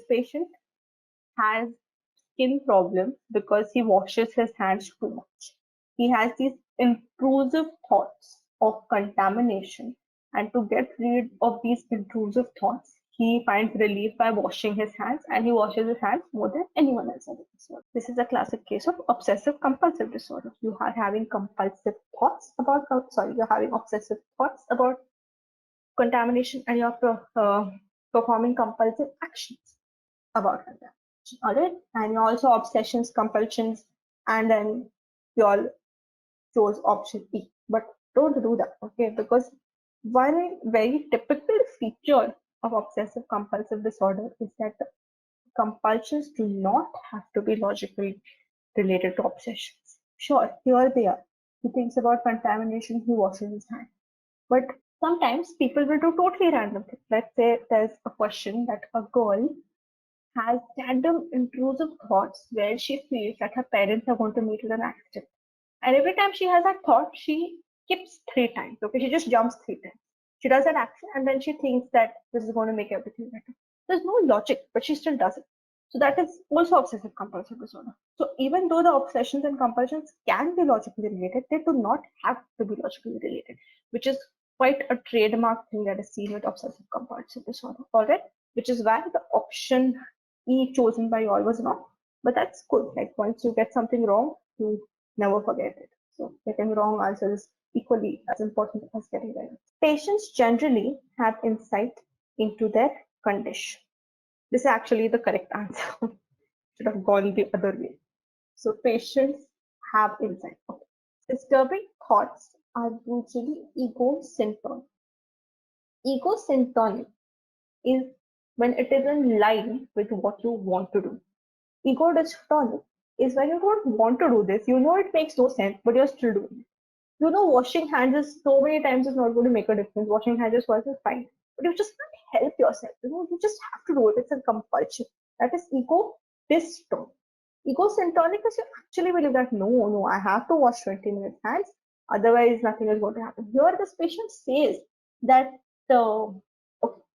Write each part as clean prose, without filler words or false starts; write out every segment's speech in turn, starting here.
patient has skin problems because he washes his hands too much. He has these intrusive thoughts of contamination, and to get rid of these intrusive thoughts, he finds relief by washing his hands, and he washes his hands more than anyone else in this world. This is a classic case of obsessive compulsive disorder. You are having you're having obsessive thoughts about contamination, and you're performing compulsive actions about contamination. All right, and you also obsessions, compulsions, and then you all chose option E. But don't do that, okay? Because one very typical feature of obsessive compulsive disorder is that the compulsions do not have to be logically related to obsessions. Sure, here they are. He thinks about contamination, he washes his hands. But sometimes people will do totally random things. Let's say there's a question that a girl has random intrusive thoughts where she feels that her parents are going to meet with an accident. And every time she has that thought, she skips 3 times. Okay, she just jumps 3 times. She does that action and then she thinks that this is going to make everything better. There's no logic, but she still does it. So that is also obsessive compulsive disorder. So even though the obsessions and compulsions can be logically related, they do not have to be logically related, which is quite a trademark thing that is seen with obsessive compulsive disorder. Alright, which is why the option E chosen by you all was wrong. But that's good. Like once you get something wrong, you never forget it. So getting wrong answer is equally as important as getting right. Patients generally have insight into their condition. This is actually the correct answer. Should have gone the other way. So patients have insight. Okay. Disturbing thoughts are usually ego-centered. Ego-centered is when it is in line with what you want to do. Ego dystonic is when you don't want to do this. You know it makes no sense, but you're still doing it. You know washing hands is so many times is not going to make a difference. Washing hands just once is fine. But you just can't help yourself. You just have to do it. It's a compulsion. That is ego dystonic. Ego syntonic is you actually believe that no, I have to wash 20 minutes hands, otherwise nothing is going to happen. Here this patient says that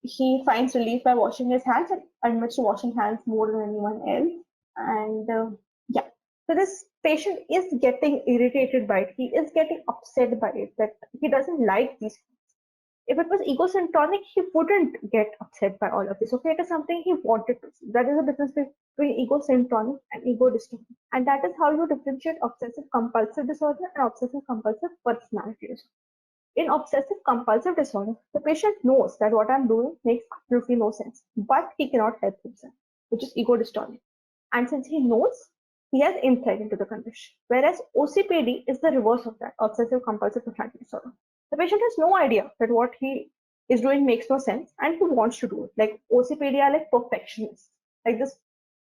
he finds relief by washing his hands and admits to washing hands more than anyone else. And yeah, so this patient is getting irritated by it. He is getting upset by it, that he doesn't like these things. If it was egocentric, he wouldn't get upset by all of this. Okay, it is something he wanted to see. That is the difference between egocentric and ego dystonic. And that is how you differentiate obsessive compulsive disorder and obsessive compulsive personality disorder. In obsessive compulsive disorder, the patient knows that what I'm doing makes absolutely no sense, but he cannot help himself, which is ego dystonic. And since he knows, he has insight into the condition. Whereas OCPD is the reverse of that, obsessive compulsive personality disorder. The patient has no idea that what he is doing makes no sense and he wants to do it. Like OCPD are like perfectionists. Like this,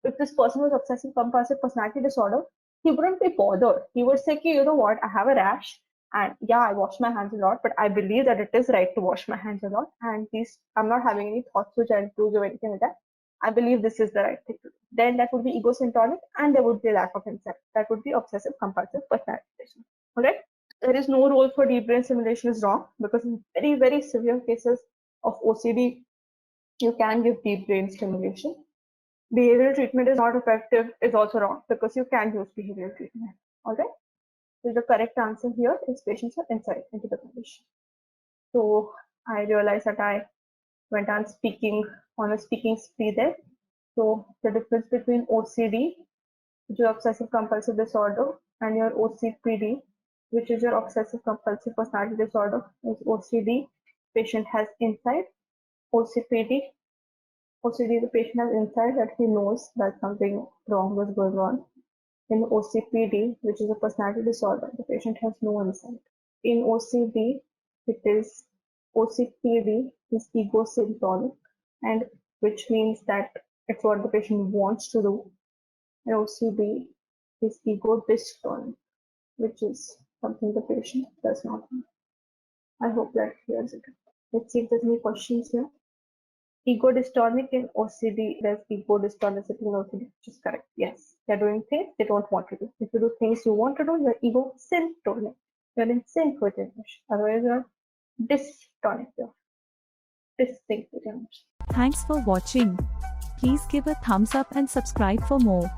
if this person was obsessive compulsive personality disorder, he wouldn't be bothered. He would say, you know what, I have a rash and yeah, I wash my hands a lot, but I believe that it is right to wash my hands a lot. And I'm not having any thoughts which are intrusive or anything like that. I believe this is the right thing to do. Then that would be egocentric and there would be a lack of insight. That would be obsessive compulsive personality disorder. Alright? There is no role for deep brain stimulation is wrong, because in very, very severe cases of OCD, you can give deep brain stimulation. Behavioral treatment is not effective is also wrong, because you can use behavioral treatment. Alright? So the correct answer here is patients have insight into the condition. So I realized that I went on speaking on a speaking spree there. So the difference between OCD, which is obsessive compulsive disorder, and your OCPD, which is your obsessive compulsive personality disorder, is OCD, patient has insight. OCPD, the patient has insight that he knows that something wrong was going on. In OCPD, which is a personality disorder, the patient has no insight. In OCD, it is OCPD is egocentric, and which means that it's what the patient wants to do. And OCD is ego dystonic, which is something the patient does not want. I hope that clears it. Let's see if there's any questions here. Ego dystonic in OCD, there's ego dystonicity in OCD, which is correct. Yes, they're doing things they don't want to do. If you do things you want to do, you're ego syntonic. You're in sync with your emotion. Otherwise, you're dystonic. You're distinct with your emotion. Thanks for watching. please give a thumbs up and subscribe for more.